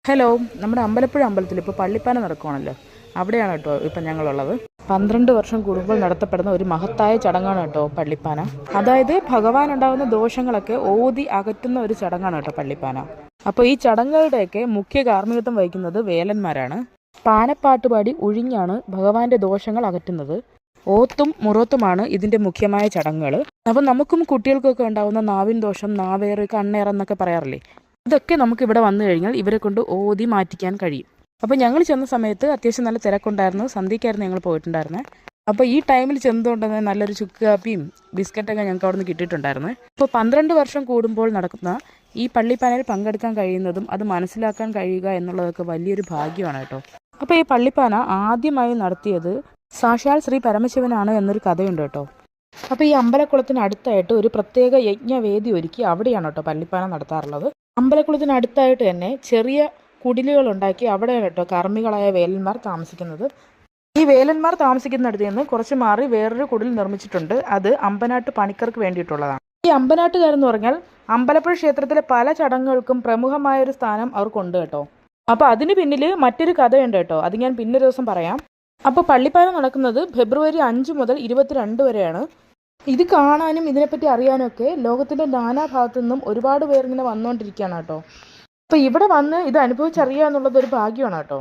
Hello, നമ്മുടെ അമ്പലപ്പുഴ അമ്പലത്തിൽ ഇപ്പോൾ പള്ളിപ്പാന നടക്കുവാണല്ലോ. അവിടെയാണ് കേട്ടോ ഇപ്പം ഞങ്ങളുള്ളത്. 12 വർഷം കൂടുമ്പോൾ നടത്തപ്പെടുന്ന ഒരു മഹത്തായ ചടങ്ങാണ് കേട്ടോ പള്ളിപ്പാന. അതായത് ഭഗവാൻ ഉണ്ടാകുന്ന ദോഷങ്ങളൊക്കെ ഓതി അകറ്റുന്ന ഒരു ചടങ്ങാണ് കേട്ടോ പള്ളിപ്പാന. അപ്പോൾ ഈ ചടങ്ങുകളുടെയൊക്കെ മുഖ്യ കാർമ്മികത്വം വഹിക്കുന്നത് വേലന്മാരാണ്. പാനപ്പാട്ട് പാടി ഒഴിഞ്ഞാണ് ഭഗവാന്റെ ദോഷങ്ങൾ അകറ്റുന്നത്. ഓത്തും മുറോത്തുമാണ് ഇതിൻ്റെ മുഖ്യമായ ചടങ്ങുകൾ. അപ്പം നമുക്കും കുട്ടികൾക്കൊക്കെ ഉണ്ടാകുന്ന നാവിൻ ദോഷം, നാവേറ്, കണ്ണേറ് എന്നൊക്കെ പറയാറില്ലേ, ഇതൊക്കെ നമുക്ക് ഇവിടെ വന്നു കഴിഞ്ഞാൽ ഇവരെ കൊണ്ട് ഓതി മാറ്റിക്കാൻ കഴിയും. അപ്പോൾ ഞങ്ങൾ ചെന്ന സമയത്ത് അത്യാവശ്യം നല്ല തിരക്കുണ്ടായിരുന്നു. സന്ധ്യയ്ക്കായിരുന്നു ഞങ്ങൾ പോയിട്ടുണ്ടായിരുന്നത്. അപ്പോൾ ഈ ടൈമിൽ ചെന്നുകൊണ്ടുതന്നെ നല്ലൊരു ചുക്ക് കാപ്പിയും ബിസ്ക്കറ്റൊക്കെ ഞങ്ങൾക്ക് അവിടെ നിന്ന് കിട്ടിയിട്ടുണ്ടായിരുന്നു. അപ്പോൾ 12 വർഷം കൂടുമ്പോൾ നടക്കുന്ന ഈ പള്ളിപ്പാനയിൽ പങ്കെടുക്കാൻ കഴിയുന്നതും അത് മനസ്സിലാക്കാൻ കഴിയുക എന്നുള്ളതൊക്കെ വലിയൊരു ഭാഗ്യമാണ് കേട്ടോ. അപ്പോൾ ഈ പള്ളിപ്പാന ആദ്യമായി നടത്തിയത് സാക്ഷാൽ ശ്രീ പരമശിവനാണ് എന്നൊരു കഥയുണ്ട് കേട്ടോ. അപ്പോൾ ഈ അമ്പലക്കുളത്തിന് അടുത്തായിട്ട് ഒരു പ്രത്യേക യജ്ഞവേദി ഒരുക്കി അവിടെയാണ് കേട്ടോ പള്ളിപ്പാന നടത്താറുള്ളത്. അമ്പലക്കുളത്തിന് അടുത്തായിട്ട് തന്നെ ചെറിയ കുടിലുകൾ ഉണ്ടാക്കി അവിടെയാണ് കേട്ടോ കർമ്മികളായ വേലന്മാർ താമസിക്കുന്നത്. ഈ വേലന്മാർ താമസിക്കുന്നിടത്ത് നിന്ന് കുറച്ച് മാറി വേറൊരു കുടിൽ നിർമ്മിച്ചിട്ടുണ്ട്. അത് അമ്പനാട്ട് പണിക്കർക്ക് വേണ്ടിയിട്ടുള്ളതാണ്. ഈ അമ്പനാട്ടുകാരെന്ന് പറഞ്ഞാൽ അമ്പലപ്പുഴ ക്ഷേത്രത്തിലെ പല ചടങ്ങുകൾക്കും പ്രമുഖമായൊരു സ്ഥാനം അവർക്കുണ്ട് കേട്ടോ. അപ്പോൾ അതിന് പിന്നിൽ മറ്റൊരു കഥയുണ്ട് കേട്ടോ. അത് ഞാൻ പിന്നൊരു ദിവസം പറയാം. അപ്പോൾ പള്ളിപ്പാന നടക്കുന്നത് ഫെബ്രുവരി 5 മുതൽ 22 വരെയാണ്. ഇത് കാണാനും ഇതിനെപ്പറ്റി അറിയാനും ഒക്കെ ലോകത്തിൻ്റെ നാനാഭാഗത്തു നിന്നും ഒരുപാട് പേർ ഇങ്ങനെ വന്നുകൊണ്ടിരിക്കുകയാണ് കേട്ടോ. അപ്പോൾ ഇവിടെ വന്ന് ഇത് അനുഭവിച്ചറിയുക എന്നുള്ളത് ഒരു ഭാഗ്യമാണ് കേട്ടോ.